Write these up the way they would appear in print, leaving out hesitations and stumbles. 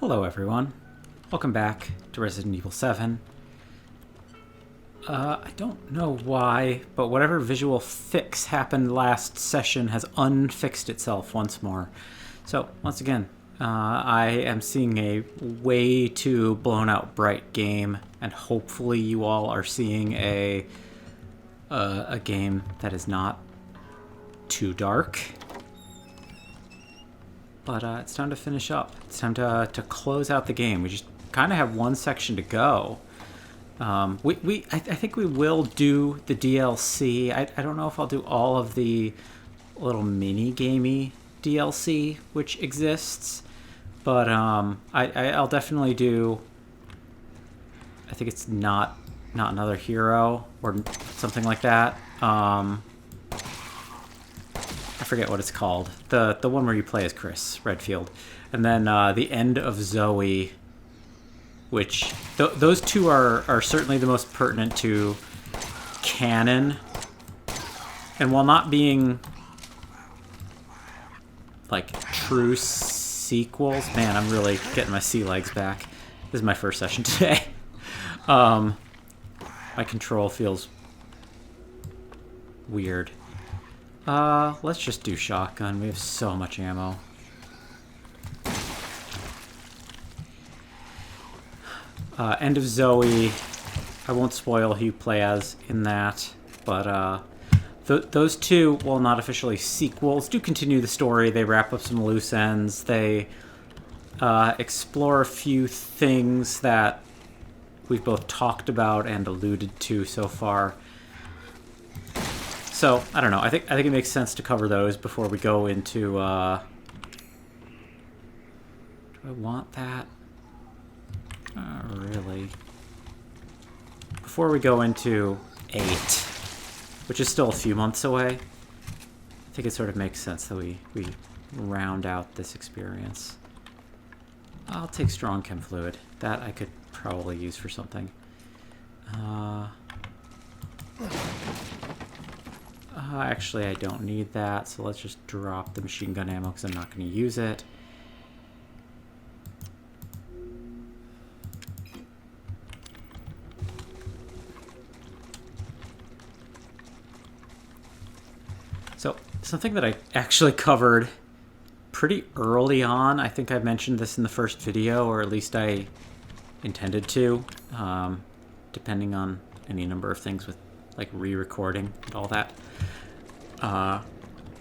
Hello everyone, welcome back to Resident Evil 7. I don't know why, but whatever visual fix happened last session has unfixed itself once more. So, once again, I am seeing a way too blown out bright game, and hopefully you all are seeing a game that is not too dark. But it's time to finish up. It's time to close out the game. We just kind of have one section to go. I think we will do the DLC. I don't know if I'll do all of the little mini-gamey DLC which exists. But I'll definitely do... I think it's not another hero or something like that. I forget what it's called. The one where you play as Chris Redfield. And then the End of Zoe, which... those two are certainly the most pertinent to canon. And while not being, like, true sequels... Man, I'm really getting my sea legs back. This is my first session today. My control feels weird. Let's just do shotgun. We have so much ammo. End of Zoe. I won't spoil who you play as in that, but those two, while not officially sequels, do continue the story. They wrap up some loose ends. They explore a few things that we've both talked about and alluded to so far. So, I don't know. I think it makes sense to cover those before we go into... do I want that? Really. Before we go into 8, which is still a few months away, I think it sort of makes sense that we round out this experience. I'll take strong chem fluid. That I could probably use for something. Actually, I don't need that, so let's just drop the machine gun ammo because I'm not going to use it. So, something that I actually covered pretty early on, I think I mentioned this in the first video, or at least I intended to, depending on any number of things with like re-recording and all that.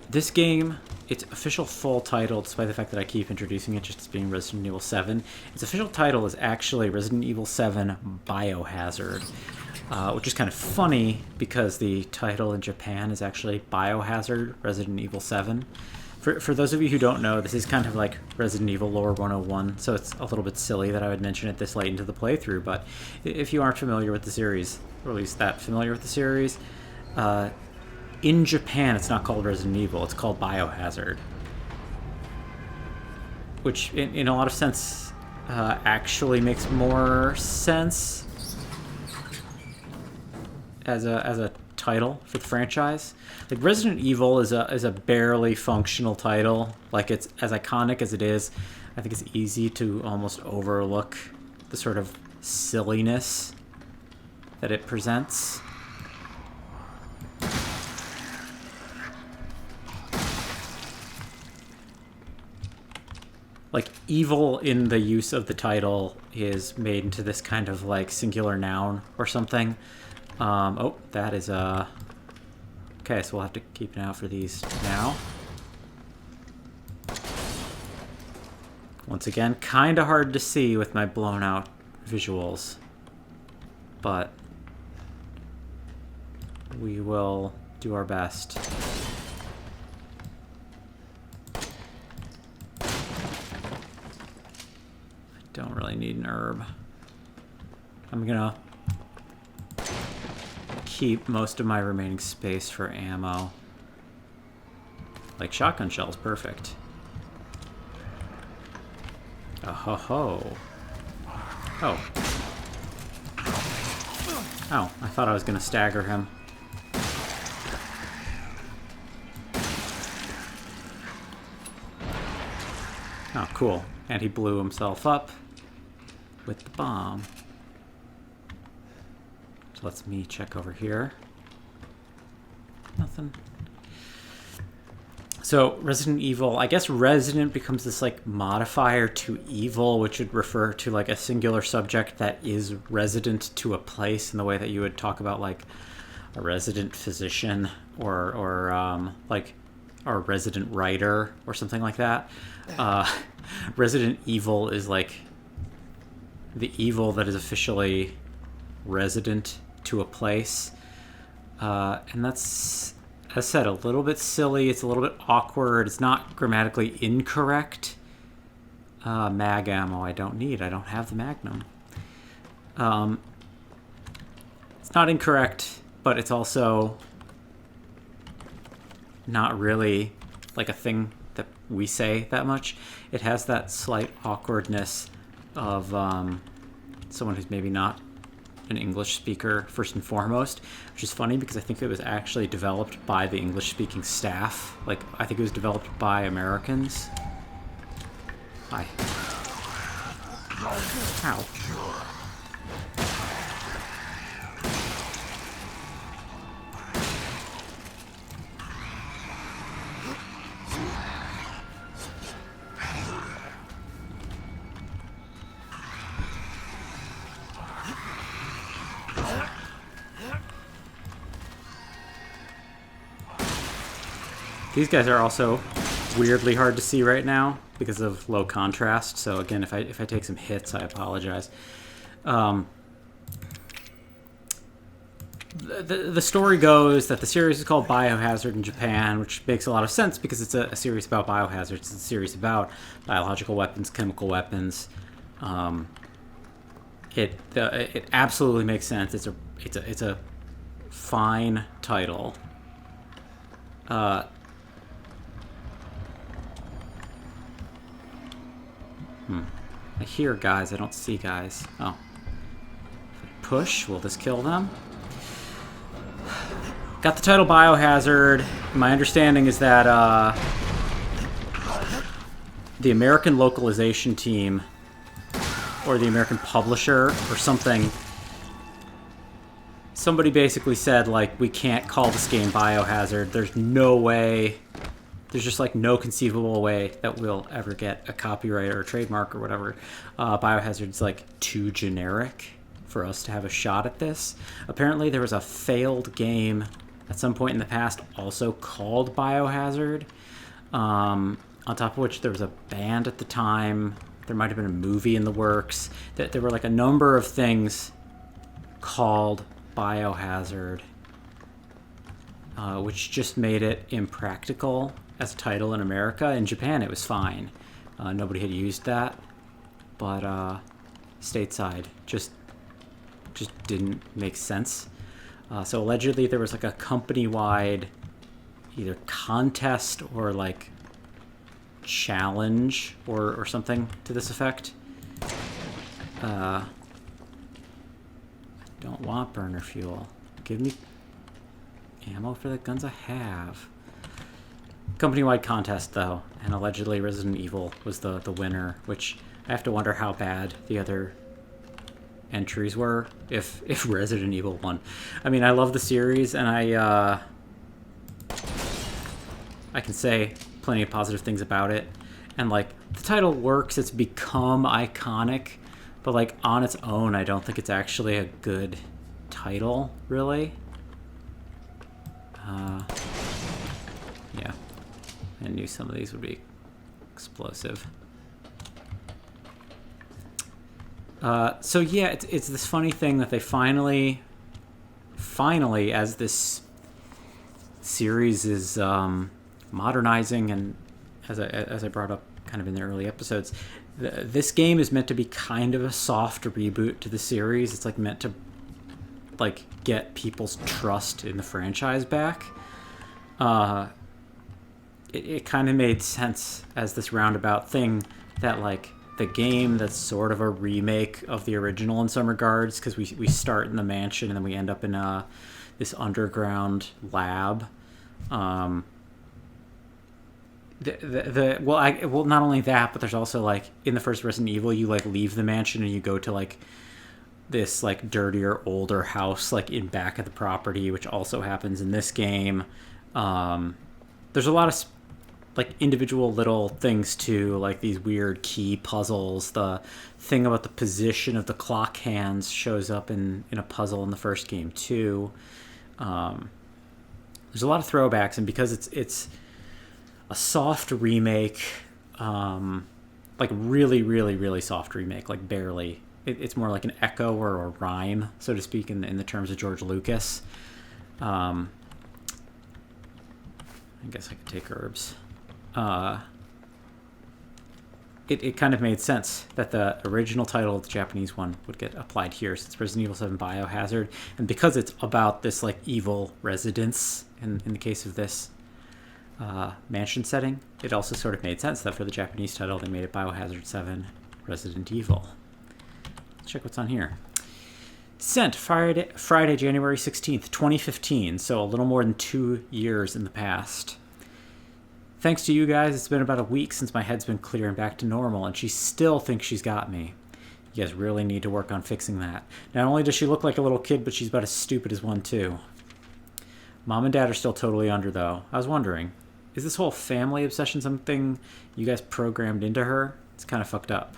This game, its official full title, despite the fact that I keep introducing it just as being Resident Evil 7, its official title is actually Resident Evil 7 Biohazard, which is kind of funny because the title in Japan is actually Biohazard Resident Evil 7. For those of you who don't know, this is kind of like Resident Evil Lore 101, so it's a little bit silly that I would mention it this late into the playthrough, but if you aren't familiar with the series, or at least that familiar with the series, in Japan it's not called Resident Evil, it's called Biohazard. Which, in a lot of sense, actually makes more sense as a title for the franchise. Like, Resident Evil is a barely functional title. Like, it's as iconic as it is, I think it's easy to almost overlook the sort of silliness that it presents. Like, evil in the use of the title is made into this kind of like singular noun or something. Oh, that is okay, so we'll have to keep an eye out for these now. Once again, kind of hard to see with my blown out visuals, but we will do our best. I don't really need an herb. I'm gonna keep most of my remaining space for ammo. Like, shotgun shells, perfect. Oh ho ho. Oh. Oh, I thought I was gonna stagger him. Oh, cool. And he blew himself up with the bomb. So let's me check over here. Nothing. So Resident Evil, I guess resident becomes this like modifier to evil, which would refer to like a singular subject that is resident to a place in the way that you would talk about like a resident physician or like a resident writer or something like that. Resident Evil is like the evil that is officially resident to a place. And that's, as I said, a little bit silly. It's a little bit awkward. It's not grammatically incorrect. Mag ammo I don't need. I don't have the Magnum. It's not incorrect, but it's also not really like a thing that we say that much. It has that slight awkwardness of someone who's maybe not an English speaker first and foremost, which is funny because I think it was actually developed by the English speaking staff. Like, I think it was developed by Americans. Hi. Ow. These guys are also weirdly hard to see right now because of low contrast. So again, if I take some hits, I apologize. The story goes that the series is called Biohazard in Japan, which makes a lot of sense because it's a series about biohazards. It's a series about biological weapons, chemical weapons. It absolutely makes sense. It's a fine title. I hear guys, I don't see guys. Oh. If I push, will this kill them? Got the title Biohazard. My understanding is that the American localization team or the American publisher or something, somebody basically said, like, we can't call this game Biohazard. There's no way, there's just like no conceivable way that we'll ever get a copyright or a trademark or whatever. Biohazard's like too generic for us to have a shot at this. Apparently there was a failed game at some point in the past also called Biohazard. On top of which there was a band at the time. There might have been a movie in the works. There were like a number of things called Biohazard, which just made it impractical as a title in America. In Japan, it was fine. Nobody had used that, but stateside just didn't make sense. So allegedly, there was like a company-wide either contest or like challenge or something to this effect. Don't want burner fuel. Give me ammo for the guns I have. Company-wide contest, though, and allegedly Resident Evil was the winner, which I have to wonder how bad the other entries were if Resident Evil won. I mean, I love the series, and I can say plenty of positive things about it. And, like, the title works. It's become iconic. But, like, on its own, I don't think it's actually a good title, really. Yeah. I knew some of these would be explosive. So, yeah, it's this funny thing that they finally, as this series is modernizing, and as I brought up kind of in the early episodes, this game is meant to be kind of a soft reboot to the series. It's like meant to like get people's trust in the franchise back. It kind of made sense as this roundabout thing that like the game that's sort of a remake of the original in some regards, because we start in the mansion and then we end up in this underground lab. well, not only that, but there's also like in the first Resident Evil, you like leave the mansion and you go to like this like dirtier, older house like in back of the property, which also happens in this game. There's a lot of like individual little things too, like these weird key puzzles. The thing about the position of the clock hands shows up in a puzzle in the first game too. There's a lot of throwbacks, and because it's a soft remake, like really soft remake, like barely. It's more like an echo or a rhyme, so to speak, in the terms of George Lucas. I guess I could take herbs. It kind of made sense that the original title of the Japanese one would get applied here, since Resident Evil 7 Biohazard, and because it's about this like evil residence in the case of this mansion setting, it also sort of made sense that for the Japanese title they made it Biohazard 7 Resident Evil. Let's check what's on here. Sent Friday, January 16th, 2015, so a little more than 2 years in the past. Thanks to you guys, it's been about a week since my head's been clear and back to normal, and she still thinks she's got me. You guys really need to work on fixing that. Not only does she look like a little kid, but she's about as stupid as one too. Mom and Dad are still totally under, though. I was wondering, is this whole family obsession something you guys programmed into her? It's kind of fucked up.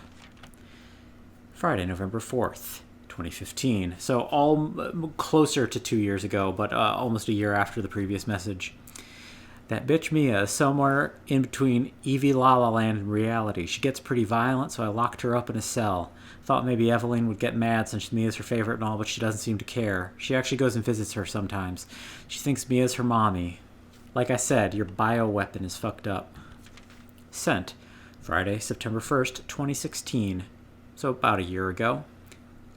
Friday, November 4th, 2015. So all closer to 2 years ago, but almost a year after the previous message. That bitch Mia is somewhere in between Eevee La La Land and reality. She gets pretty violent, so I locked her up in a cell. Thought maybe Eveline would get mad since Mia's her favorite and all, but she doesn't seem to care. She actually goes and visits her sometimes. She thinks Mia's her mommy. Like I said, your bioweapon is fucked up. Sent Friday, September 1st, 2016. So about a year ago.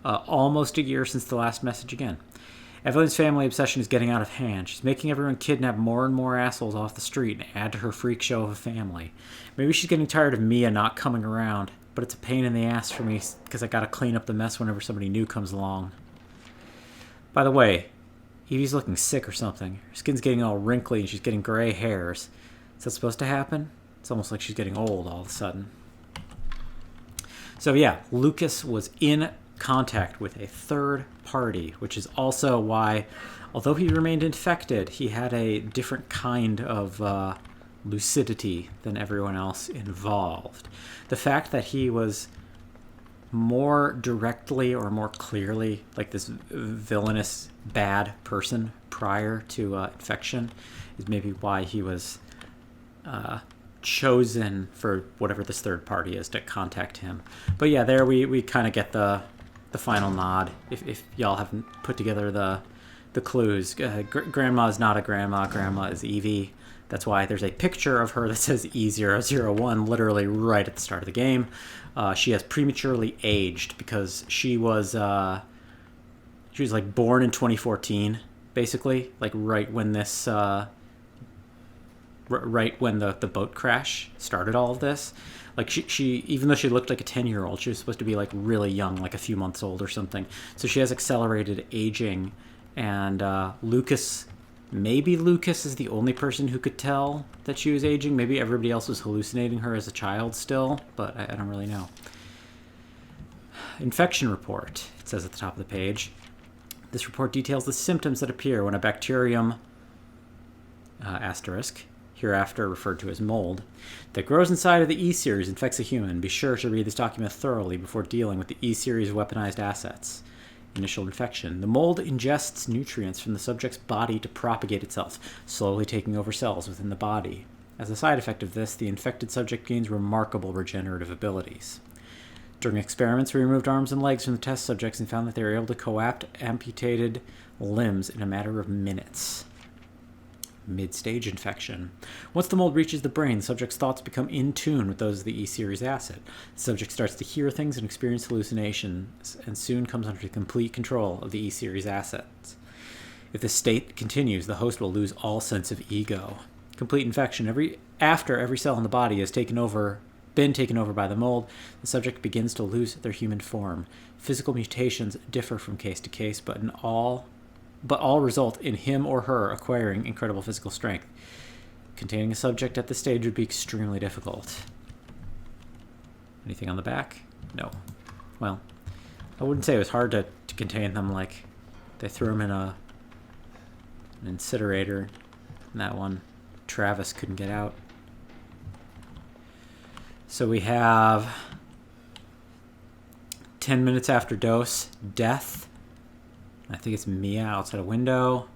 Almost a year since the last message again. Eveline's family obsession is getting out of hand. She's making everyone kidnap more and more assholes off the street and add to her freak show of a family. Maybe she's getting tired of Mia not coming around, but it's a pain in the ass for me because I gotta clean up the mess whenever somebody new comes along. By the way, Evie's looking sick or something. Her skin's getting all wrinkly and she's getting gray hairs. Is that supposed to happen? It's almost like she's getting old all of a sudden. So yeah, Lucas was in contact with a third party, which is also why, although he remained infected, he had a different kind of lucidity than everyone else involved. The fact that he was more directly or more clearly like this villainous bad person prior to infection is maybe why he was chosen for whatever this third party is to contact him. But yeah, there we kind of get the final nod. If y'all haven't put together the clues, Grandma is not a grandma. Grandma is Evie. That's why there's a picture of her that says E001 literally right at the start of the game. She has prematurely aged because she was like born in 2014, basically, like right when this right when the boat crash started all of this. Like she even though she looked like a 10-year-old, she was supposed to be like really young, like a few months old or something. So she has accelerated aging, and maybe Lucas is the only person who could tell that she was aging. Maybe everybody else was hallucinating her as a child still, but I don't really know. Infection report, it says at the top of the page. This report details the symptoms that appear when a bacterium asterisk, hereafter referred to as mold, that grows inside of the E-Series infects a human. Be sure to read this document thoroughly before dealing with the E-Series weaponized assets. Initial infection. The mold ingests nutrients from the subject's body to propagate itself, slowly taking over cells within the body. As a side effect of this, the infected subject gains remarkable regenerative abilities. During experiments, we removed arms and legs from the test subjects and found that they were able to co-opt amputated limbs in a matter of minutes. Mid-stage infection. Once the mold reaches the brain, the subject's thoughts become in tune with those of the E-Series asset. The subject starts to hear things and experience hallucinations, and soon comes under complete control of the E-Series assets. If this state continues, the host will lose all sense of ego. Complete infection. After every cell in the body has been taken over by the mold, the subject begins to lose their human form. Physical mutations differ from case to case, but all result in him or her acquiring incredible physical strength. containing a subject at this stage would be extremely difficult. Anything on the back? No. Well, I wouldn't say it was hard to contain them. Like, they threw them in an incinerator, and that one, Travis couldn't get out. So we have 10 minutes after dose, death. I think it's Mia outside a window.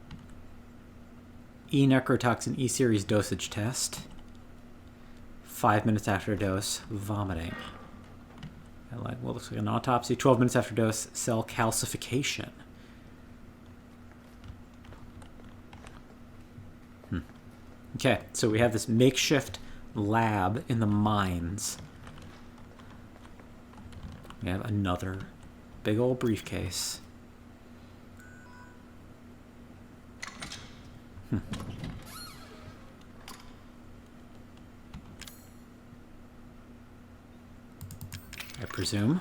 E-necrotoxin E-series dosage test. 5 minutes after dose, vomiting. Like what looks like an autopsy. 12 minutes after dose, cell calcification. Okay, so we have this makeshift lab in the mines. We have another big old briefcase. I presume.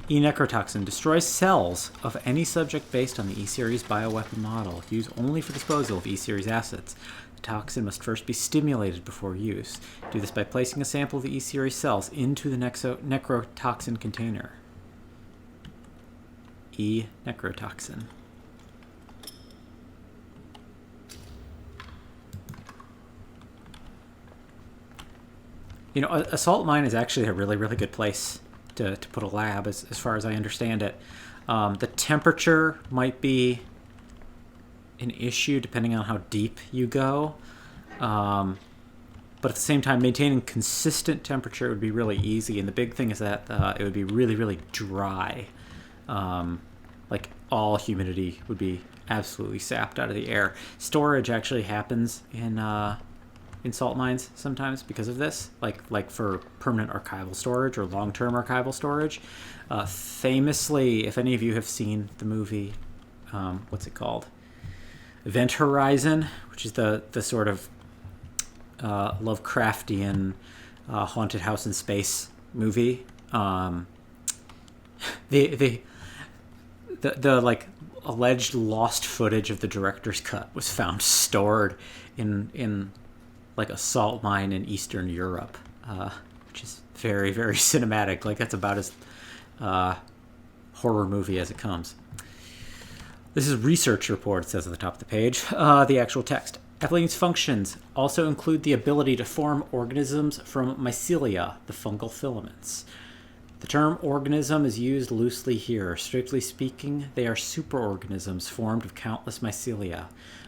E-necrotoxin destroys cells of any subject based on the E-series bioweapon model. Used only for disposal of E-series assets. The toxin must first be stimulated before use. Do this by placing a sample of the E-series cells into the necrotoxin container. E-necrotoxin. You know, a salt mine is actually a really, really good place to put a lab, as far as I understand it. The temperature might be an issue depending on how deep you go. But at the same time, maintaining consistent temperature would be really easy. And the big thing is that it would be really, really dry. Like, all humidity would be absolutely sapped out of the air. Storage actually happens in salt mines sometimes because of this, like for permanent archival storage or long-term archival storage. Famously, if any of you have seen the movie, what's it called? Event Horizon, which is the sort of Lovecraftian haunted house in space movie. The like alleged lost footage of the director's cut was found stored in like a salt mine in Eastern Europe, which is very, very cinematic. Like, that's about as horror movie as it comes. This is research report, it says at the top of the page. The actual text. Eveline's functions also include the ability to form organisms from mycelia, the fungal filaments. The term organism is used loosely here. Strictly speaking, they are superorganisms formed of countless mycelia.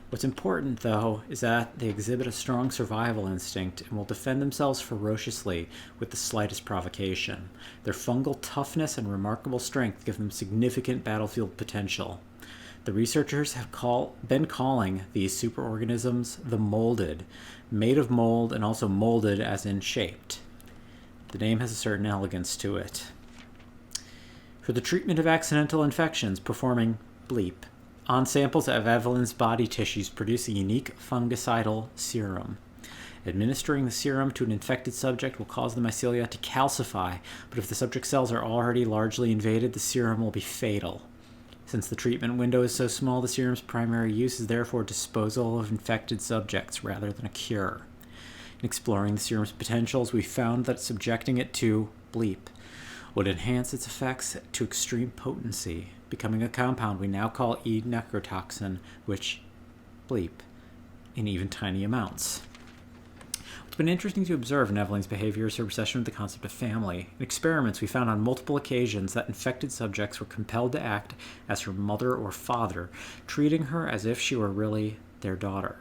What's important, though, is that they exhibit a strong survival instinct and will defend themselves ferociously with the slightest provocation. Their fungal toughness and remarkable strength give them significant battlefield potential. The researchers have been calling these superorganisms the molded, made of mold and also molded as in shaped. The name has a certain elegance to it. For the treatment of accidental infections, performing bleep on samples of Eveline's body tissues produce a unique fungicidal serum. Administering the serum to an infected subject will cause the mycelia to calcify, but if the subject's cells are already largely invaded, the serum will be fatal. Since the treatment window is so small, the serum's primary use is therefore disposal of infected subjects rather than a cure. In exploring the serum's potentials, we found that subjecting it to bleep would enhance its effects to extreme potency, becoming a compound we now call E-necrotoxin, which bleep in even tiny amounts. What's been interesting to observe in Eveline's behavior is her obsession with the concept of family. In experiments, we found on multiple occasions that infected subjects were compelled to act as her mother or father, treating her as if she were really their daughter.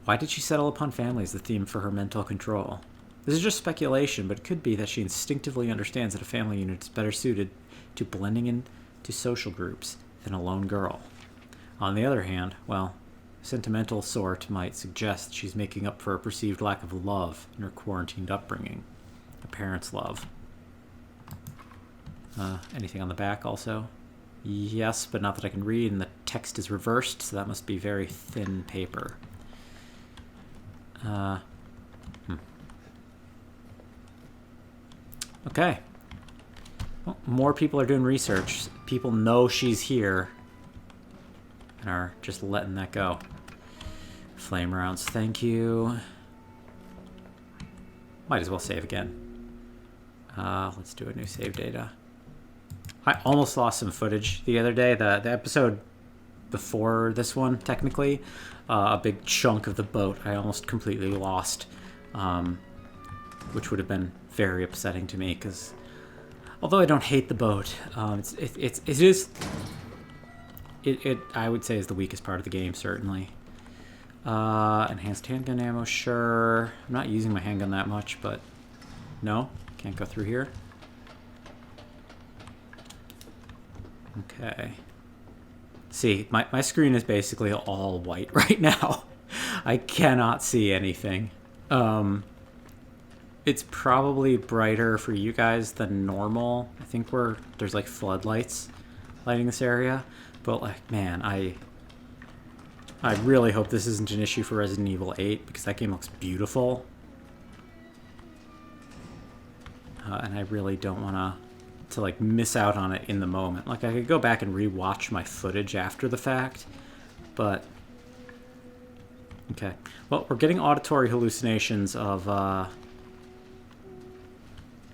Why did she settle upon family as the theme for her mental control? This is just speculation, but it could be that she instinctively understands that a family unit is better suited to blending into social groups than a lone girl. On the other hand, well, sentimental sort might suggest she's making up for a perceived lack of love in her quarantined upbringing. A parent's love. Anything on the back also? Yes, but not that I can read, and the text is reversed, so that must be very thin paper. Okay. Well, more people are doing research. People know she's here and are just letting that go. Flame rounds, thank you. Might as well save again. Let's do a new save data. I almost lost some footage the other day. The episode before this one, technically, a big chunk of the boat I almost completely lost, which would have been very upsetting to me, because although I don't hate the boat, it I would say is the weakest part of the game, certainly. Enhanced handgun ammo, sure. I'm not using my handgun that much, but no, can't go through here. Okay. See, my screen is basically all white right now. I cannot see anything. It's probably brighter for you guys than normal. I think there's like floodlights lighting this area. But like, man, I really hope this isn't an issue for Resident Evil 8, because that game looks beautiful. And I really don't want to like miss out on it in the moment. Like, I could go back and rewatch my footage after the fact, but okay. Well, we're getting auditory hallucinations of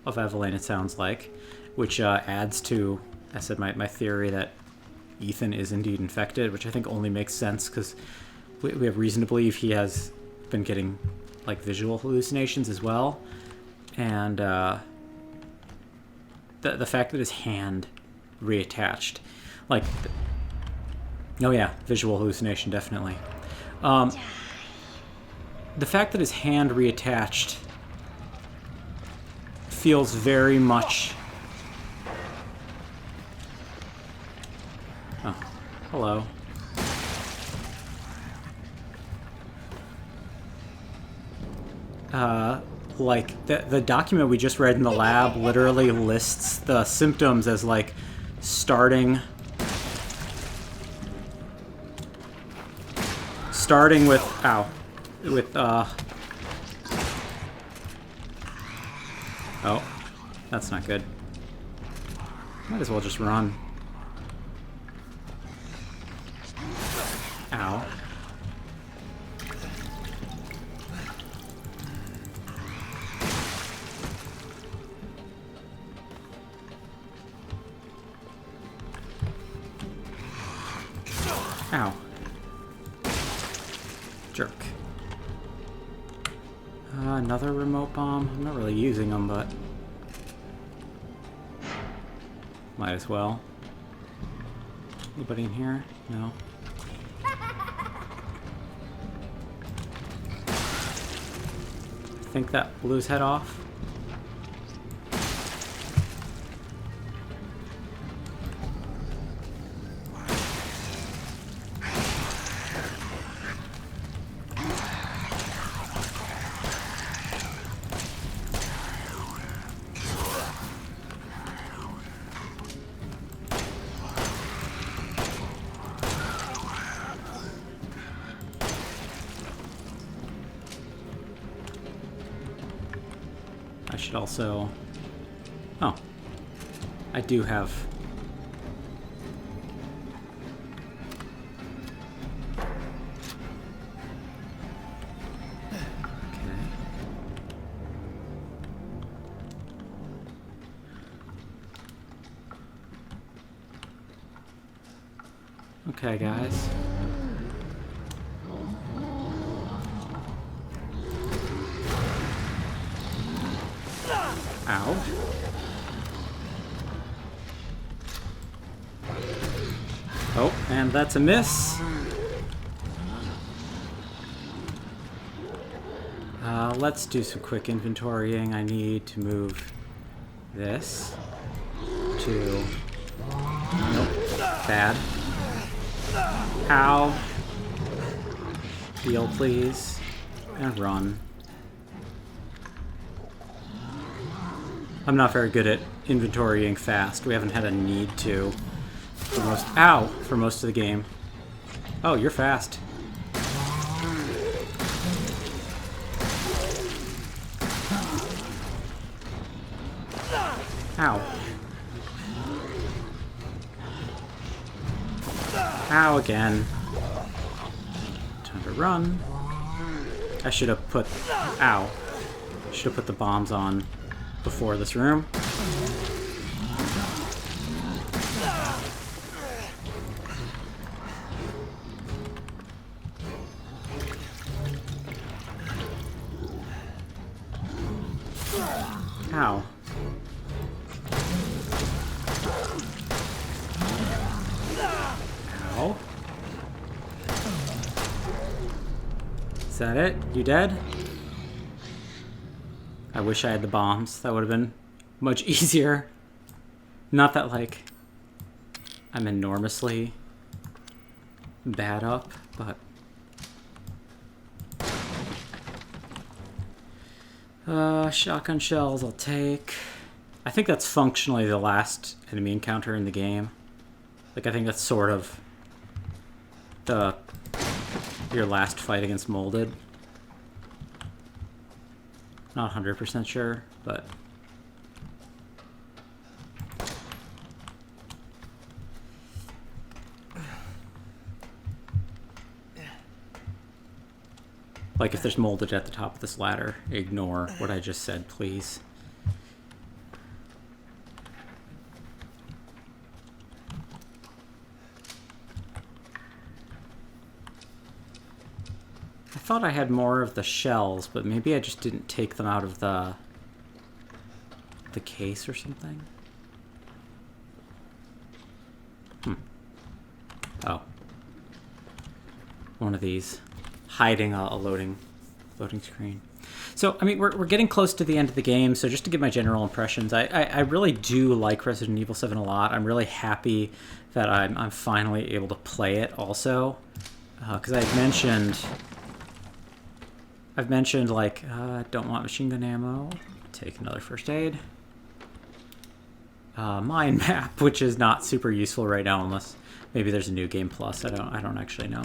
Eveline, it sounds like, which adds to, I said, my theory that Ethan is indeed infected, which I think only makes sense because we have reason to believe he has been getting like visual hallucinations as well, and the fact that his hand reattached, like, oh yeah, visual hallucination, definitely. The fact that his hand reattached feels very much... Oh, hello. Like, the document we just read in the lab literally lists the symptoms as, like, starting with, oh, that's not good. Might as well just run. Ow. Ow. Jerk. Another remote bomb. I'm not really using them, but might as well. Anybody in here? No. I think that blew his head off. I should also... Oh. I do have... Okay, guys. Ow. Oh, and that's a miss. Let's do some quick inventorying. I need to move this to... Nope. Bad. Ow. Heal, please. And run. I'm not very good at inventorying fast. We haven't had a need to for most... Ow! For most of the game. Oh, you're fast. Ow. Ow again. Time to run. I should have put... Ow. Should have put the bombs on before this room. Ow. Ow. Is that it? You dead? I wish I had the bombs. That would have been much easier. Not that, like, I'm enormously bad up, but... shotgun shells I'll take. I think that's functionally the last enemy encounter in the game. Like, I think that's sort of your last fight against Molded. Not 100% sure, but... Like, if there's Molded at the top of this ladder, ignore what I just said, please. I thought I had more of the shells, but maybe I just didn't take them out of the case or something. Oh. One of these. Hiding a loading screen. So, I mean, we're getting close to the end of the game, so just to give my general impressions, I really do like Resident Evil 7 a lot. I'm really happy that I'm finally able to play it also. Because I've mentioned, like, don't want machine gun ammo. Take another first aid. Mind map, which is not super useful right now unless maybe there's a new game plus. I don't actually know.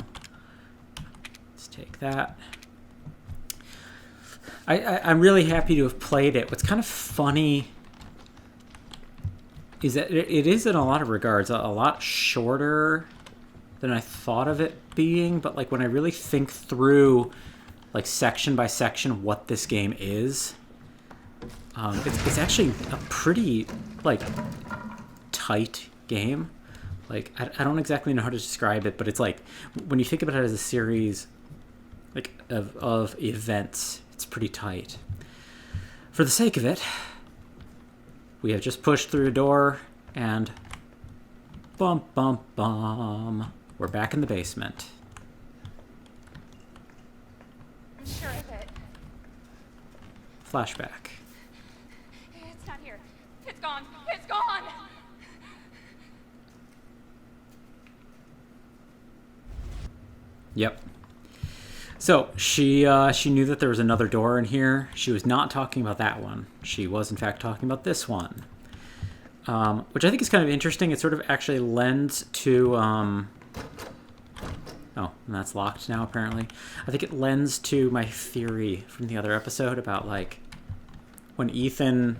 Take that. I'm really happy to have played it. What's kind of funny is that it is in a lot of regards a lot shorter than I thought of it being, but like when I really think through like section by section what this game is, it's actually a pretty like tight game. Like I don't exactly know how to describe it, but it's like when you think about it as a series like of events, it's pretty tight. For the sake of it, we have just pushed through a door and bum bum bum. We're back in the basement. I'm sure of it. Flashback. It's not here. It's gone. It's gone. Yep. So she knew that there was another door in here. She was not talking about that one. She was in fact talking about this one, which I think is kind of interesting. It sort of actually lends to oh, and that's locked now apparently. I think it lends to my theory from the other episode about like when Ethan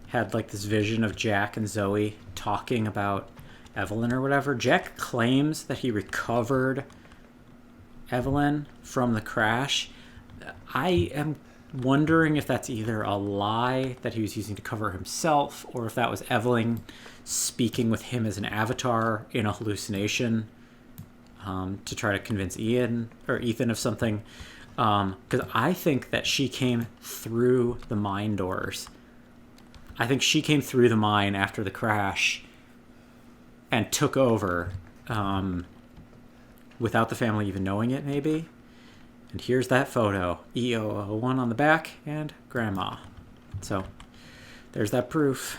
had like this vision of Jack and Zoe talking about Eveline or whatever. Jack claims that he recovered Eveline from the crash. I am wondering if that's either a lie that he was using to cover himself, or if that was Eveline speaking with him as an avatar in a hallucination to try to convince Ethan of something. Because I think that she came through the mine doors. I think she came through the mine after the crash and took over. Without the family even knowing it, maybe. And here's that photo. E001 on the back, and Grandma. So, there's that proof.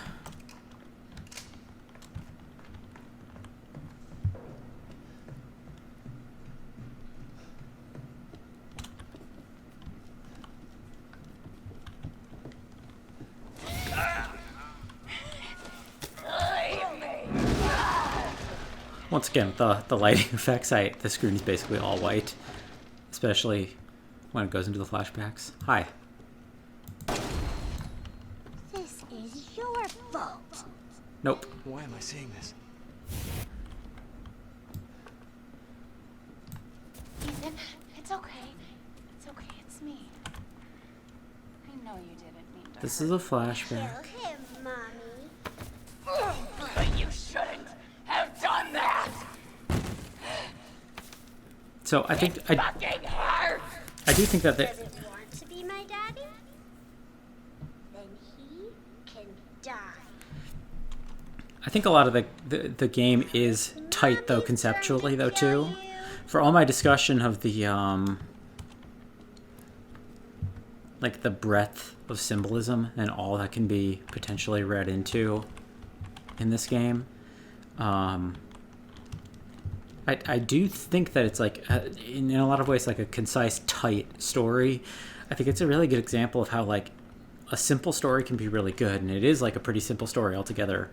Once again, the lighting effects, the screen is basically all white. Especially when it goes into the flashbacks. Hi. This is your fault. Nope. Why am I seeing this? Ethan, it's okay. It's okay, it's me. No, you didn't mean to. This is a flashback. Kill him, Mommy. But you shouldn't have done that. So I think Fucking hurt. I do think that Doesn't want to be my daddy? Then he can die. I think a lot of the game is tight though conceptually though too. For all my discussion of the like the breadth of symbolism and all that can be potentially read into in this game, I do think that it's like in a lot of ways like a concise, tight story. I think it's a really good example of how like a simple story can be really good, and it is like a pretty simple story altogether.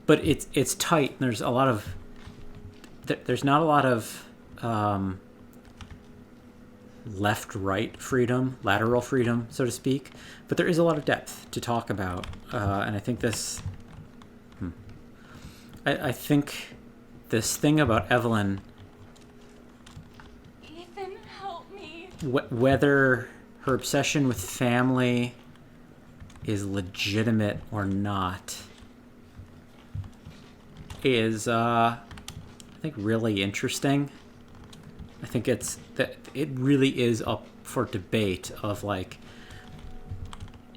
But it's tight, and there's a lot of there's not a lot of left-right freedom, lateral freedom, so to speak, but there is a lot of depth to talk about, and I think this. I think this thing about Eveline, Ethan, help me. whether her obsession with family is legitimate or not, is I think really interesting. I think it really is up for debate of like,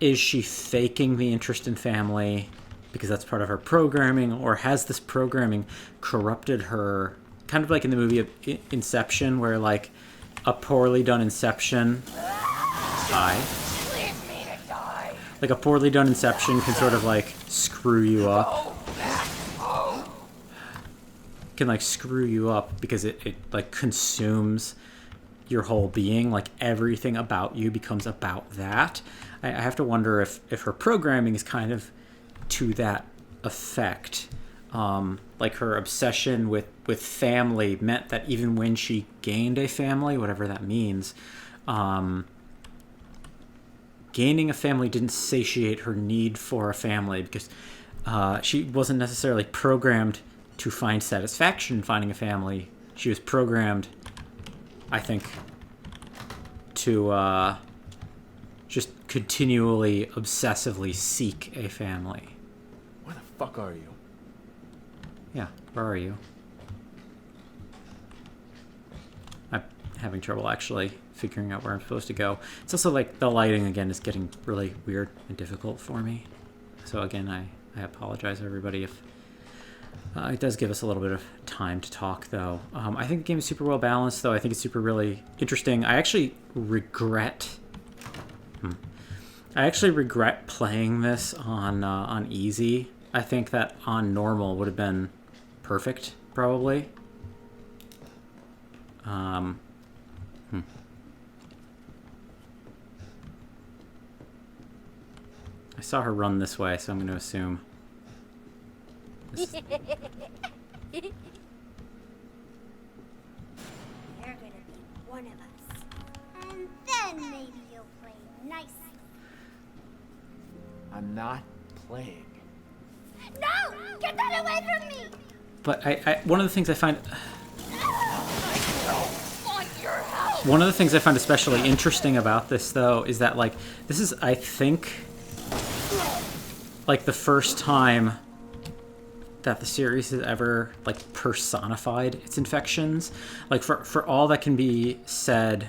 is she faking the interest in family because that's part of her programming, or has this programming corrupted her, kind of like in the movie of Inception, where like a poorly done Inception Leave me to die. like a poorly done Inception can sort of like screw you up. Can like screw you up because it like consumes your whole being. Like everything about you becomes about that. I have to wonder if her programming is kind of to that effect. Like her obsession with family meant that even when she gained a family, whatever that means, gaining a family didn't satiate her need for a family, because she wasn't necessarily programmed to find satisfaction in finding a family. She was programmed, I think, to just continually, obsessively seek a family. Where the fuck are you? Yeah, where are you? I'm having trouble actually figuring out where I'm supposed to go. It's also like the lighting again is getting really weird and difficult for me. So again, I apologize everybody if it does give us a little bit of time to talk though. I think the game is super well balanced though. I think it's super really interesting. I actually regret playing this on easy. I think that on normal would have been perfect, probably. I saw her run this way, so I'm going to assume. You're gonna be one of us. And then maybe you'll play nice. I'm not playing. No! Get that away from me! But I one of the things I find Want your help. one of the things I find especially interesting about this though is that like this is, I think, like the first time that the series has ever like personified its infections. Like for all that can be said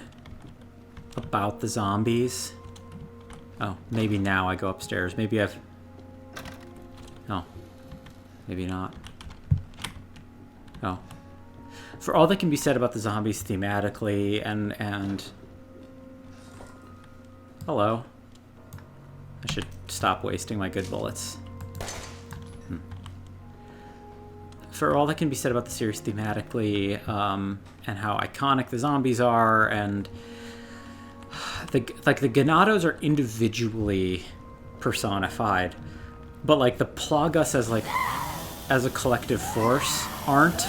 about the zombies. Oh, maybe now I go upstairs. Maybe I've... Oh. Maybe not. Oh. For all that can be said about the zombies thematically and... Hello. I should stop wasting my good bullets. For all that can be said about the series thematically, and how iconic the zombies are, and... the Ganados are individually personified, but like the Plagas as a collective force aren't.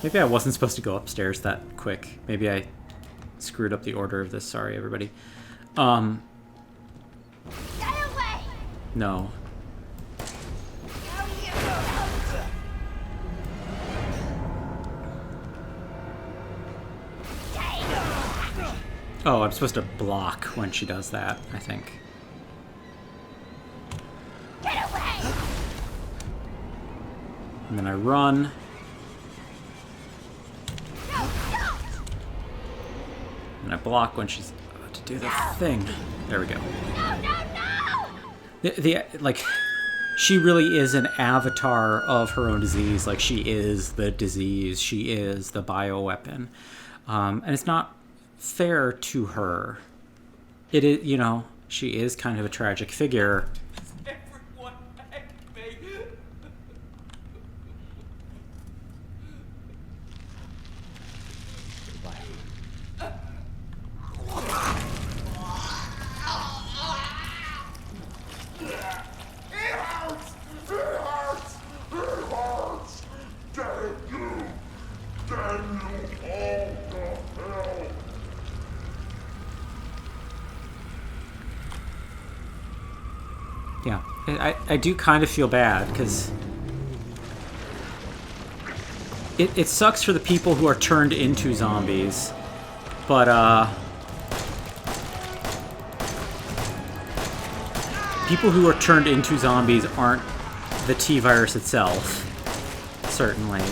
Maybe I wasn't supposed to go upstairs that quick. Maybe I screwed up the order of this. Sorry, everybody. Get away! No. Oh, I'm supposed to block when she does that, I think. Get away! And then I run. No, no! And I block when she's about to do the thing. There we go. No, no, no! Like, she really is an avatar of her own disease. Like, she is the disease. She is the bioweapon. And it's not fair to her. It is, you know, she is kind of a tragic figure. Everyone hate me. Yeah, I do kind of feel bad because it sucks for the people who are turned into zombies, but people who are turned into zombies aren't the T-virus itself, certainly.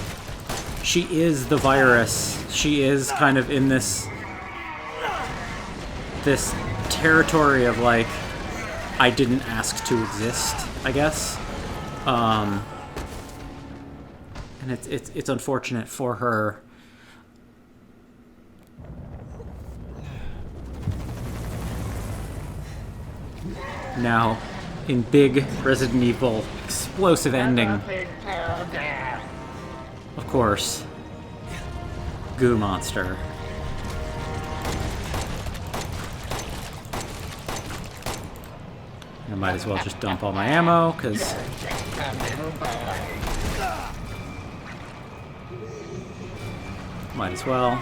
She is the virus. She is kind of in this territory of, like, I didn't ask to exist, I guess. And it's unfortunate for her. Now, in big Resident Evil explosive ending, of course, Goo Monster. I might as well just dump all my ammo, because might as well.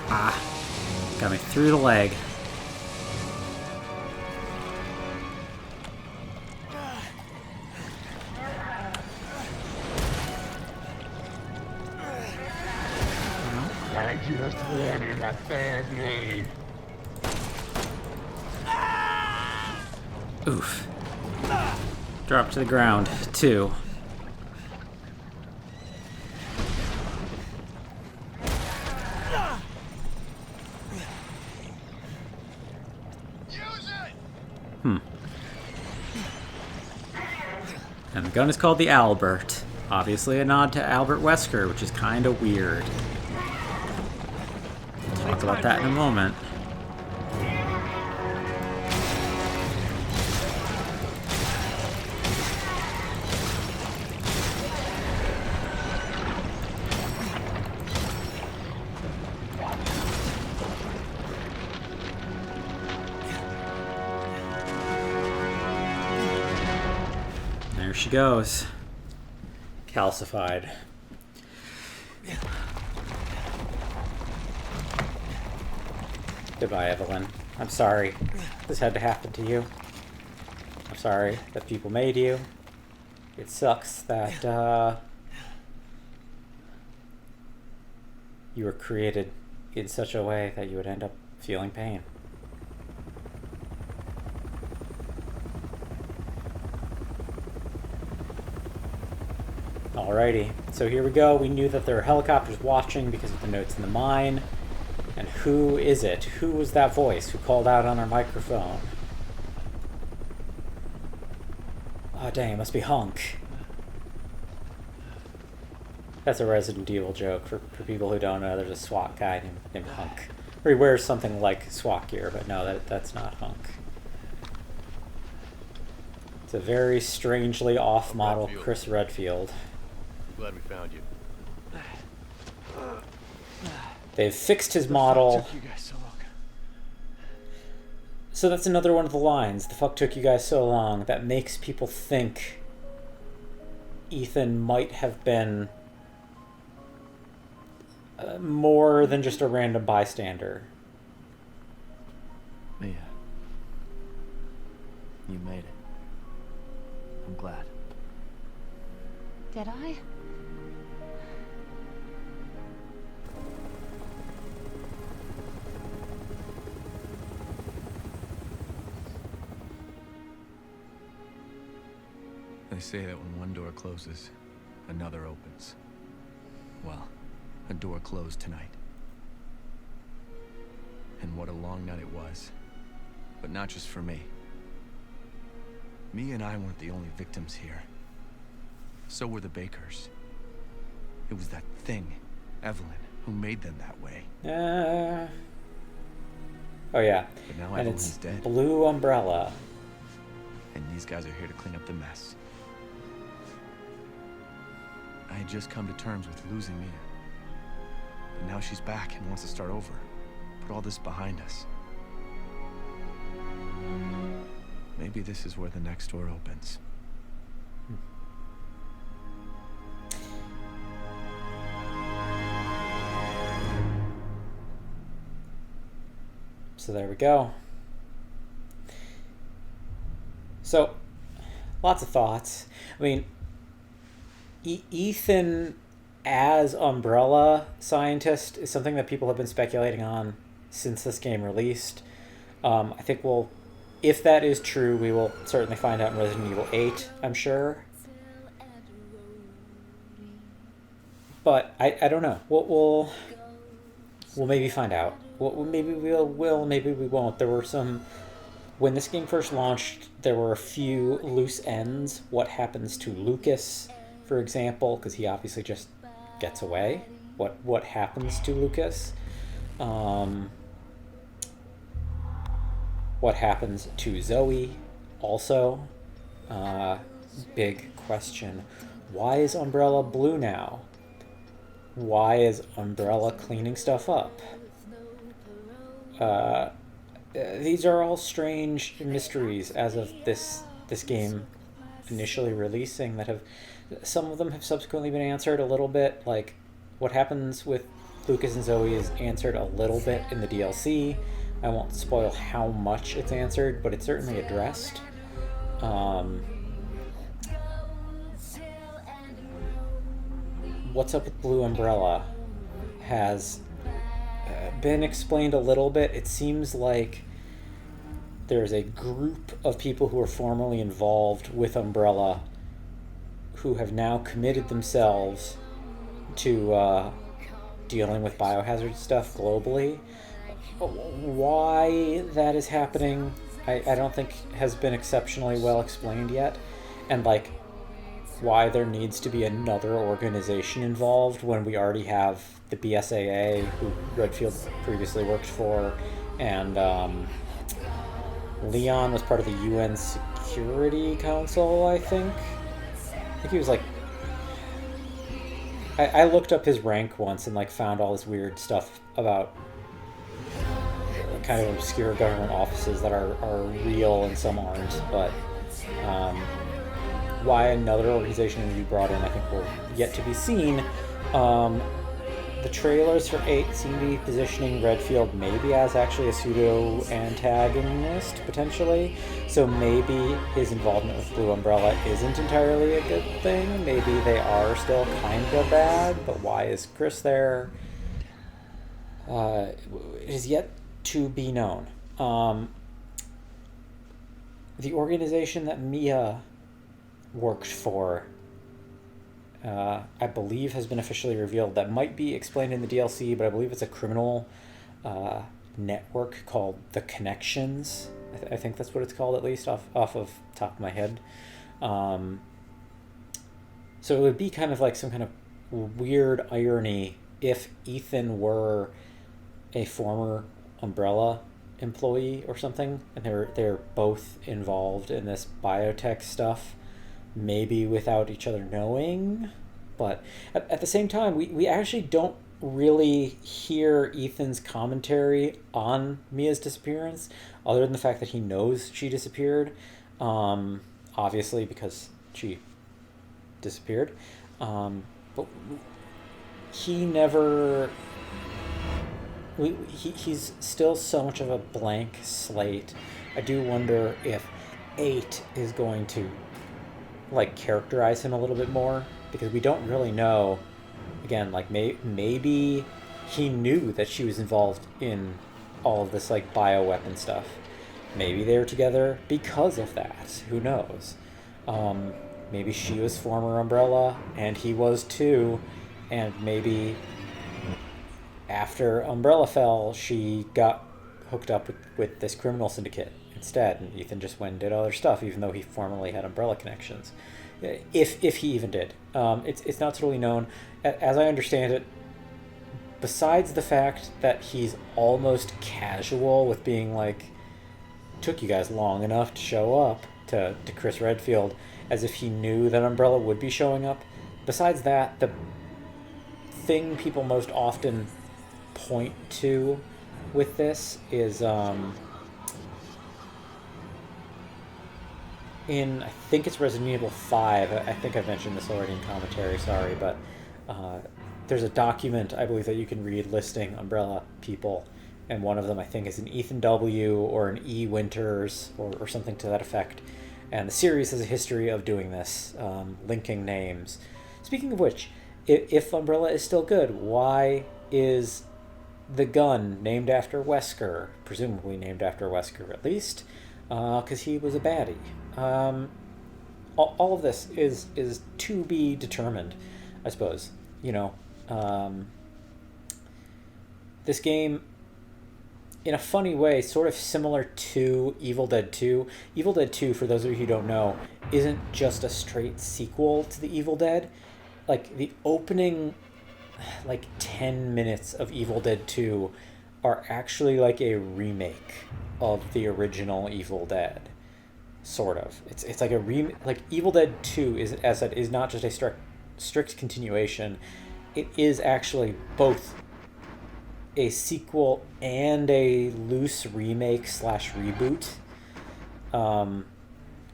Ah, got me through the leg. I just wanted a family. Oof. Drop to the ground, too. And the gun is called the Albert. Obviously a nod to Albert Wesker, which is kind of weird. We'll talk about that in a moment. There she goes. Calcified. Goodbye, Eveline. I'm sorry this had to happen to you. I'm sorry that people made you. It sucks that you were created in such a way that you would end up feeling pain. Alrighty, so here we go. We knew that there were helicopters watching because of the notes in the mine. And who is it? Who was that voice who called out on our microphone? Oh dang, it must be Hunk. That's a Resident Evil joke for people who don't know. There's a SWAT guy named Hunk. Or he wears something like SWAT gear, but no, that's not Hunk. It's a very strangely off-model Chris Redfield. Glad we found you. They've fixed his model. Took you guys so long. So that's another one of the lines. The fuck took you guys so long? That makes people think Ethan might have been more than just a random bystander. Mia, you made it. I'm glad. Did I? They say that when one door closes, another opens. Well, a door closed tonight. And what a long night it was. But not just for me. Me and I weren't the only victims here. So were the Bakers. It was that thing, Eveline, who made them that way. Oh yeah. But now And Eveline's it's dead. Blue Umbrella. And these guys are here to clean up the mess. I had just come to terms with losing Mia. But now she's back and wants to start over. Put all this behind us. Maybe this is where the next door opens. So there we go. So, lots of thoughts. I mean, Ethan as Umbrella scientist is something that people have been speculating on since this game released. I think if that is true, we will certainly find out in Resident Evil 8, I'm sure. But I don't know. We'll maybe find out. Maybe we will, maybe we won't. There were some... When this game first launched, there were a few loose ends. What happens to Lucas, for example, because he obviously just gets away. What happens to Lucas? What happens to Zoe? Also, big question. Why is Umbrella blue now? Why is Umbrella cleaning stuff up? These are all strange mysteries as of this game initially releasing that have... Some of them have subsequently been answered a little bit, like what happens with Lucas and Zoe is answered a little bit in the DLC. I won't spoil how much it's answered, but it's certainly addressed. What's up with Blue Umbrella has been explained a little bit. It seems like there's a group of people who are formerly involved with Umbrella who have now committed themselves to dealing with biohazard stuff globally. Why that is happening, I don't think has been exceptionally well explained yet. And like, why there needs to be another organization involved when we already have the BSAA, who Redfield previously worked for, and Leon was part of the UN Security Council, I think. I think he was like... I looked up his rank once and like found all this weird stuff about kind of obscure government offices that are real and some aren't, but why another organization would be brought in, I think will yet to be seen. The trailers for 8 seem to be positioning Redfield maybe as actually a pseudo-antagonist, potentially. So maybe his involvement with Blue Umbrella isn't entirely a good thing. Maybe they are still kind of bad, but why is Chris there? It is yet to be known. The organization that Mia worked for, I believe has been officially revealed. That might be explained in the DLC, but I believe it's a criminal network called The Connections. I think that's what it's called, at least off of top of my head. So it would be kind of like some kind of weird irony if Ethan were a former Umbrella employee or something, and they're both involved in this biotech stuff, maybe without each other knowing. But at the same time, we actually don't really hear Ethan's commentary on Mia's disappearance, other than the fact that he knows she disappeared, obviously because she disappeared. But he never... He's still so much of a blank slate. I do wonder if 8 is going to like characterize him a little bit more, because we don't really know. Again, like maybe he knew that she was involved in all of this like bioweapon stuff. Maybe they were together because of that. Who knows? Maybe she was former Umbrella and he was too, and maybe after Umbrella fell, she got hooked up with this criminal syndicate instead, and Ethan just went and did other stuff, even though he formerly had Umbrella connections. If he even did. It's not totally known. As I understand it, besides the fact that he's almost casual with being like, took you guys long enough to show up to Chris Redfield, as if he knew that Umbrella would be showing up. Besides that, the thing people most often point to with this is in, I think it's Resident Evil 5, I think I've mentioned this already in commentary, sorry, but there's a document, I believe, that you can read listing Umbrella people, and one of them, I think, is an Ethan W. or an E. Winters, or something to that effect. And the series has a history of doing this, linking names. Speaking of which, if Umbrella is still good, why is the gun named after Wesker? Presumably named after Wesker, at least, because he was a baddie. All of this is to be determined, I suppose. You know, this game, in a funny way, sort of similar to Evil Dead 2. Evil Dead 2, for those of you who don't know, isn't just a straight sequel to the Evil Dead. Like, the opening, 10 minutes of Evil Dead 2 are actually like a remake of the original Evil Dead. Sort of. It's like a like Evil Dead 2 is, as I said, is not just a strict continuation. It is actually both a sequel and a loose remake / reboot,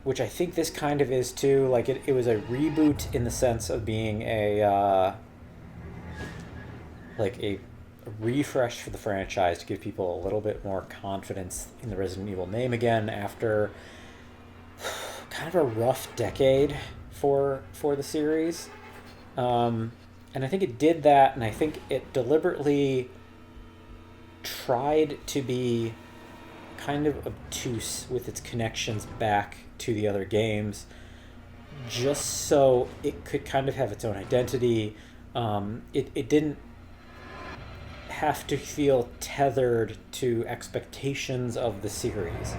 which I think this kind of is too. Like it was a reboot in the sense of being a refresh for the franchise to give people a little bit more confidence in the Resident Evil name again after kind of a rough decade for the series. And I think it did that, and I think it deliberately tried to be kind of obtuse with its connections back to the other games, just so it could kind of have its own identity. It didn't have to feel tethered to expectations of the series.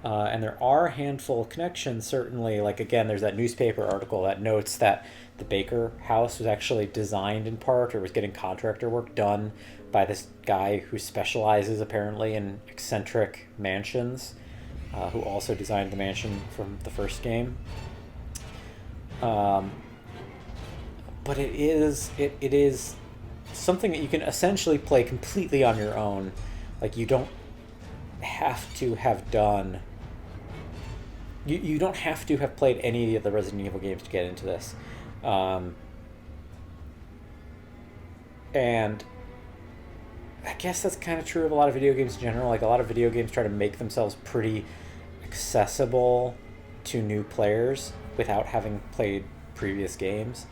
And there are a handful of connections, certainly. Like, again, there's that newspaper article that notes that the Baker house was actually designed in part, or was getting contractor work done by this guy who specializes apparently in eccentric mansions, who also designed the mansion from the first game. But it is something that you can essentially play completely on your own. Like, you don't have to have done... You don't have to have played any of the Resident Evil games to get into this. And I guess that's kind of true of a lot of video games in general. Like, a lot of video games try to make themselves pretty accessible to new players without having played previous games.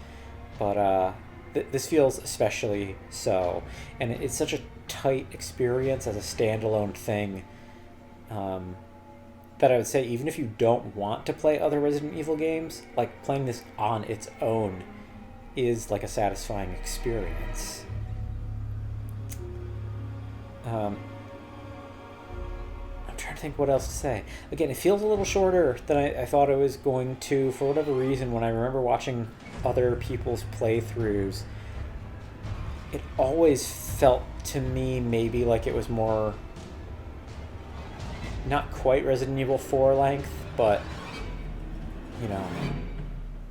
But this feels especially so. And it's such a tight experience as a standalone thing, that I would say, even if you don't want to play other Resident Evil games, like, playing this on its own is like a satisfying experience. I'm trying to think what else to say. Again, it feels a little shorter than I thought it was going to, for whatever reason. When I remember watching other people's playthroughs, it always felt to me maybe like it was more, not quite Resident Evil 4 length, but, you know,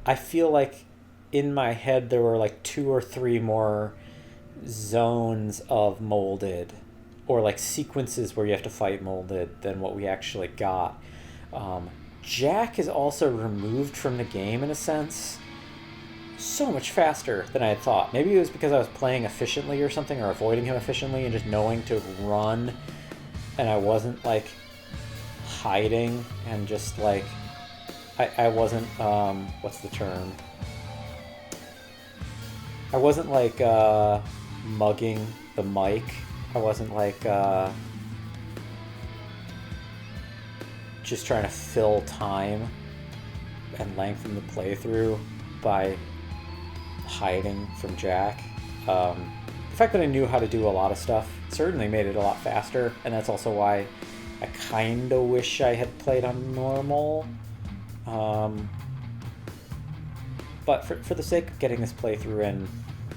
I feel like in my head there were like 2 or 3 more zones of Molded, or like sequences where you have to fight Molded, than what we actually got. Jack is also removed from the game in a sense so much faster than I had thought. Maybe it was because I was playing efficiently or something, or avoiding him efficiently and just knowing to run, and I wasn't like hiding and just like, I wasn't, what's the term? I wasn't like mugging the mic. I wasn't like just trying to fill time and lengthen the playthrough by hiding from Jack. The fact that I knew how to do a lot of stuff certainly made it a lot faster, and that's also why I kind of wish I had played on normal. But for the sake of getting this playthrough in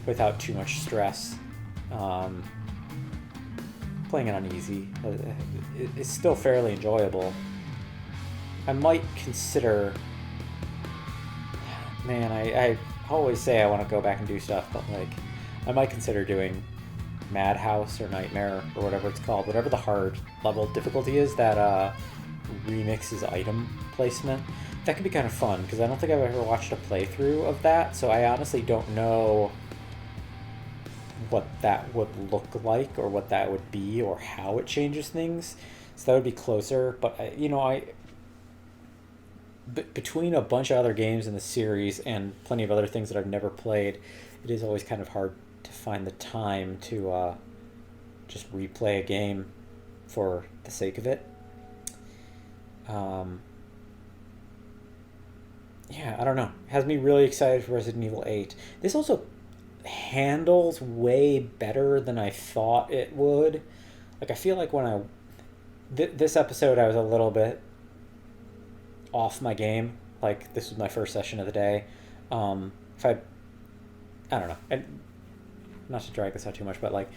without too much stress, playing it on easy is still fairly enjoyable. I might consider... Man, I always say I want to go back and do stuff, but like, I might consider doing Madhouse or Nightmare or whatever it's called, whatever the hard level difficulty is that remixes item placement. That could be kind of fun, because I don't think I've ever watched a playthrough of that, so I honestly don't know what that would look like or what that would be or how it changes things. So that would be closer, but between a bunch of other games in the series and plenty of other things that I've never played, it is always kind of hard to find the time to just replay a game for the sake of it. Yeah, I don't know. It has me really excited for Resident Evil 8. This also handles way better than I thought it would. Like, I feel like when this episode, I was a little bit off my game. Like, this was my first session of the day. I don't know, and not to drag this out too much, but like,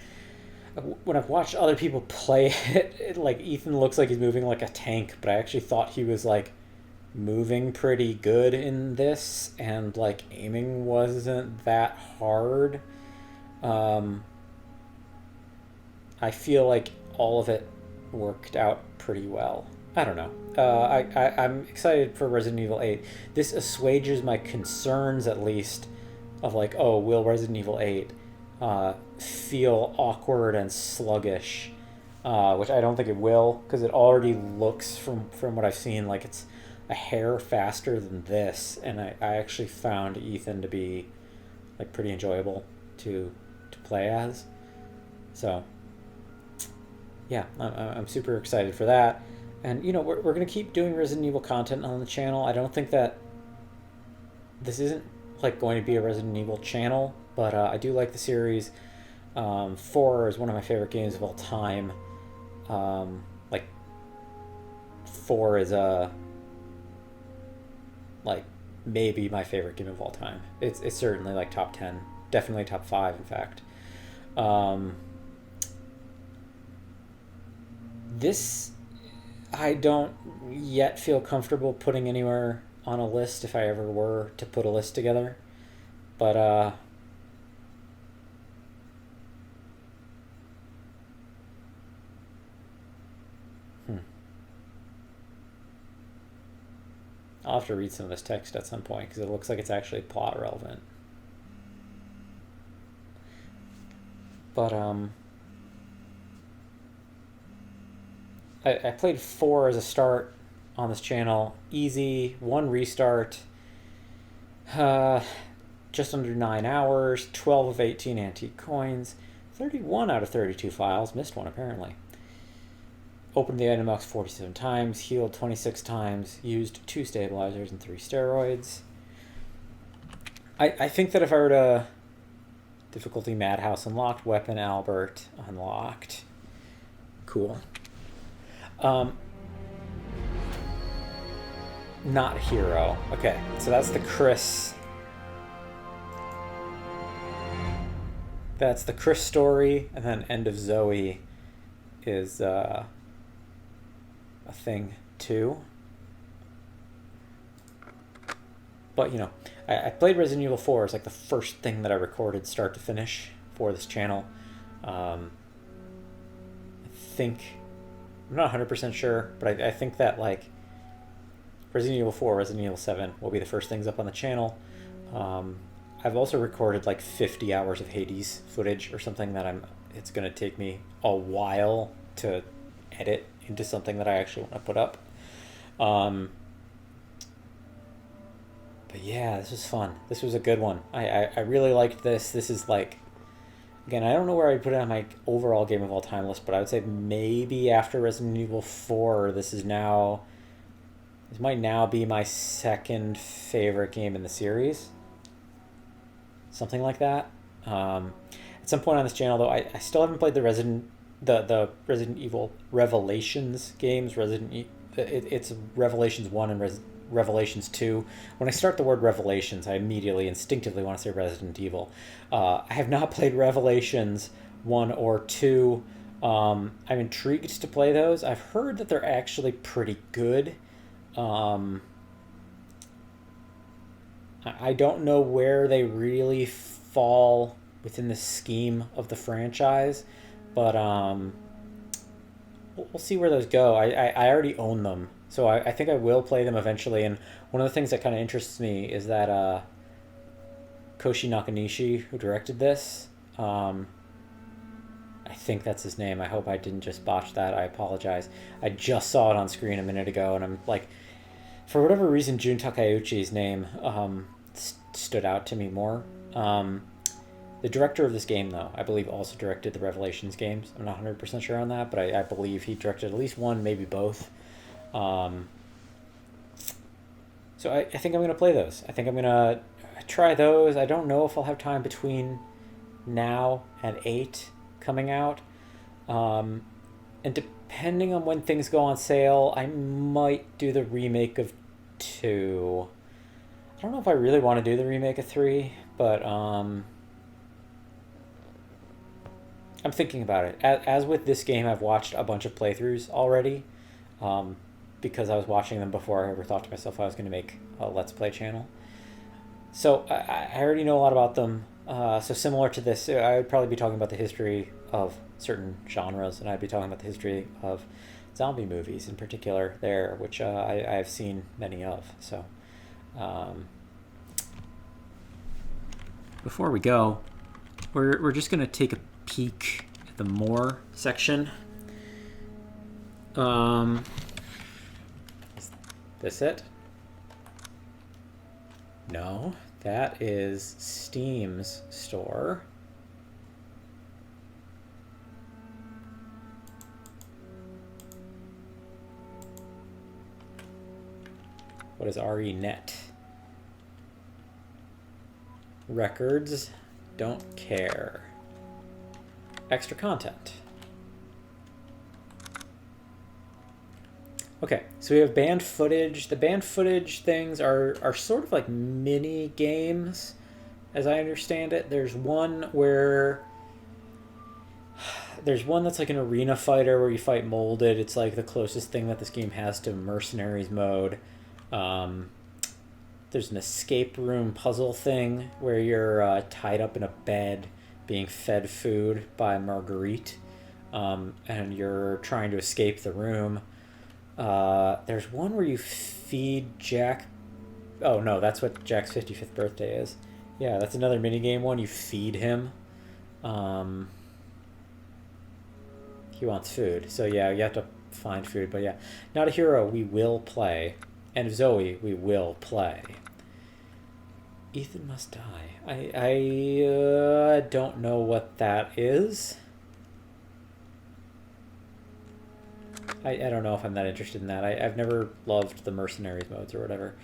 when I've watched other people play it, like, Ethan looks like he's moving like a tank, but I actually thought he was like moving pretty good in this, and like aiming wasn't that hard. I feel like all of it worked out pretty well. I don't know. I'm excited for Resident Evil 8. This assuages my concerns, at least, of like, oh, will Resident Evil 8 feel awkward and sluggish? Which I don't think it will, because it already looks, from what I've seen, like it's a hair faster than this, and I actually found Ethan to be like pretty enjoyable to play as. So yeah, I'm super excited for that. And, you know, we're going to keep doing Resident Evil content on the channel. I don't think that this isn't, like, going to be a Resident Evil channel, but I do like the series. 4 is one of my favorite games of all time. Like, 4 is, like, maybe my favorite game of all time. It's certainly, like, top 10. Definitely top 5, in fact. This... I don't yet feel comfortable putting anywhere on a list if I ever were to put a list together. But, I'll have to read some of this text at some point, because it looks like it's actually plot relevant. But, I played 4 as a start on this channel. Easy, 1 restart, just under 9 hours, 12 of 18 antique coins, 31 out of 32 files, missed one apparently. Opened the item box 47 times, healed 26 times, used 2 stabilizers and 3 steroids. I think that if I were to... Difficulty Madhouse unlocked, Weapon Albert unlocked. Cool. Not hero. Okay, so that's the Chris. That's the Chris story, and then End of Zoe is a thing too. But, you know, I played Resident Evil 4 as like the first thing that I recorded start to finish for this channel. I think... I'm not 100% sure, but I think that, like, Resident Evil 4, Resident Evil 7 will be the first things up on the channel. I've also recorded, like, 50 hours of Hades footage or something that it's going to take me a while to edit into something that I actually want to put up. But yeah, this was fun. This was a good one. I really liked this. This is like, again, I don't know where I'd put it on my overall game of all time list, but I would say maybe after Resident Evil 4, this might now be my second favorite game in the series. Something like that. At some point on this channel, though, I still haven't played the Resident Evil Revelations games. It's Revelations 1 and Revelations 2. When I start the word Revelations, I immediately, instinctively want to say Resident Evil. I have not played Revelations 1 or 2. I'm intrigued to play those. I've heard that they're actually pretty good. I don't know where they really fall within the scheme of the franchise, but we'll see where those go. I already own them, so I think I will play them eventually. And one of the things that kind of interests me is that Koshi Nakanishi, who directed this, I think that's his name. I hope I didn't just botch that. I apologize. I just saw it on screen a minute ago, and I'm like, for whatever reason, Jun Takeuchi's name stood out to me more. The director of this game, though, I believe also directed the Revelations games. I'm not 100% sure on that, but I believe he directed at least one, maybe both. So I think I'm going to play those. I think I'm going to try those. I don't know if I'll have time between now and 8 coming out. And depending on when things go on sale, I might do the remake of 2. I don't know if I really want to do the remake of 3, but I'm thinking about it. As with this game, I've watched a bunch of playthroughs already, because I was watching them before I ever thought to myself I was going to make a Let's Play channel. So I already know a lot about them. So similar to this, I would probably be talking about the history of certain genres, and I'd be talking about the history of zombie movies in particular there, which I've seen many of. So before we go, we're just going to take a peek at the more section. Is this it? No, that is Steam's store. What is RENet? Records, don't care. Extra content. Okay, so we have banned footage. The banned footage things are sort of like mini games, as I understand it. There's one that's like an arena fighter where you fight molded. It's like the closest thing that this game has to Mercenaries mode. There's an escape room puzzle thing where you're tied up in a bed being fed food by Marguerite, and you're trying to escape the room. There's one where you feed Jack. Oh no, that's what Jack's 55th birthday is. Yeah, that's another minigame one. You feed him. He wants food. So yeah, you have to find food. But yeah, Not a Hero, we will play. And Zoe, we will play. Ethan Must Die. I don't know what that is. I don't know if I'm that interested in that. I've never loved the Mercenaries modes or whatever.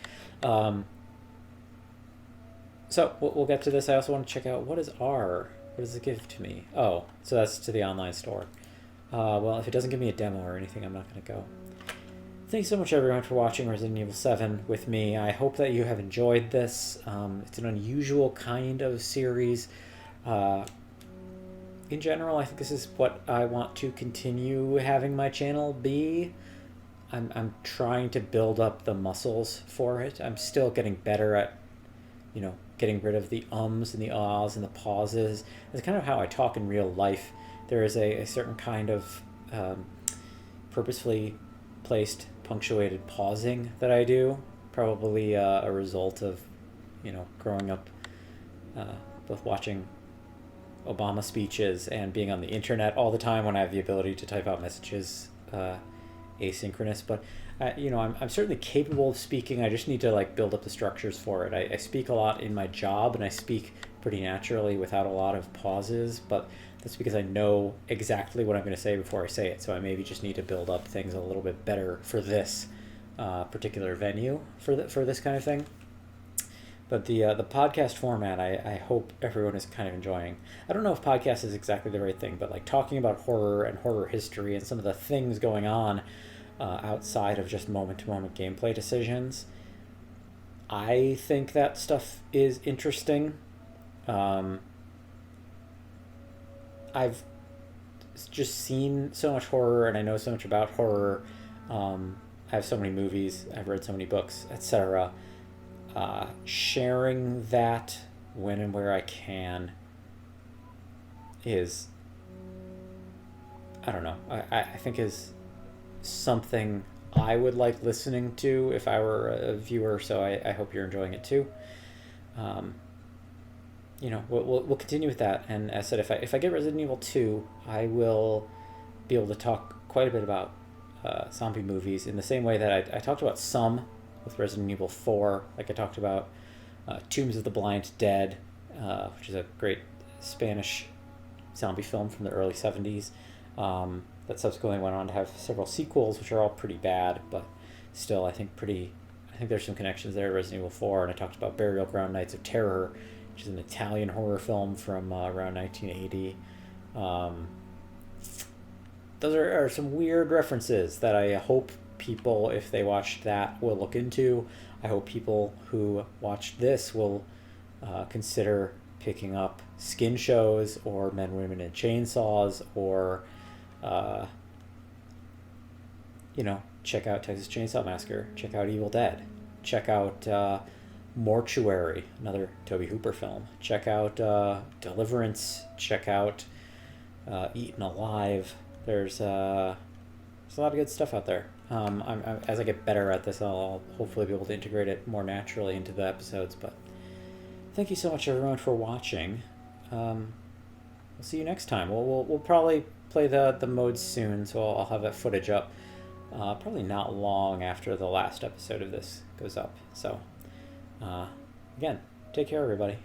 So we'll get to this. I also want to check out, what is R? What does it give to me? Oh, so that's to the online store. Well, if it doesn't give me a demo or anything, I'm not going to go. Thanks so much, everyone, for watching Resident Evil 7 with me. I hope that you have enjoyed this. It's an unusual kind of series. In general, I think this is what I want to continue having my channel be. I'm trying to build up the muscles for it. I'm still getting better at, getting rid of the ums and the ahs and the pauses. That's kind of how I talk in real life. There is a certain kind of purposefully placed punctuated pausing that I do, probably a result of, growing up both watching Obama speeches and being on the internet all the time when I have the ability to type out messages asynchronous, but I'm certainly capable of speaking. I just need to like build up the structures for it. I speak a lot in my job, and I speak pretty naturally without a lot of pauses, but that's because I know exactly what I'm going to say before I say it. So I maybe just need to build up things a little bit better for this particular venue for this kind of thing. But the podcast format, I hope everyone is kind of enjoying. I don't know if podcast is exactly the right thing, but like talking about horror and horror history and some of the things going on outside of just moment-to-moment gameplay decisions, I think that stuff is interesting. I've just seen so much horror, and I know so much about horror. I have so many movies, I've read so many books, etc. Sharing that when and where I can is, I don't know, I think is something I would like listening to if I were a viewer, so I hope you're enjoying it too. We'll continue with that, and as I said, if I get Resident Evil 2, I will be able to talk quite a bit about zombie movies in the same way that I talked about some with Resident Evil 4, like I talked about Tombs of the Blind Dead, which is a great Spanish zombie film from the early 70s, that subsequently went on to have several sequels, which are all pretty bad, but still I think there's some connections there to Resident Evil 4. And I talked about Burial Ground Nights of Terror, which is an Italian horror film from around 1980. Those are some weird references that I hope people, if they watched that, will look into. I hope people who watched this will consider picking up Skin Shows or Men, Women, and Chainsaws, or check out Texas Chainsaw Massacre, check out Evil Dead, check out Mortuary, another Tobe Hooper film, check out Deliverance, check out Eaten Alive. There's a lot of good stuff out there. As I get better at this, I'll hopefully be able to integrate it more naturally into the episodes. But thank you so much, everyone, for watching. We'll see you next time. We'll probably play the modes soon, so I'll have that footage up. Probably not long after the last episode of this goes up. So, again, take care, everybody.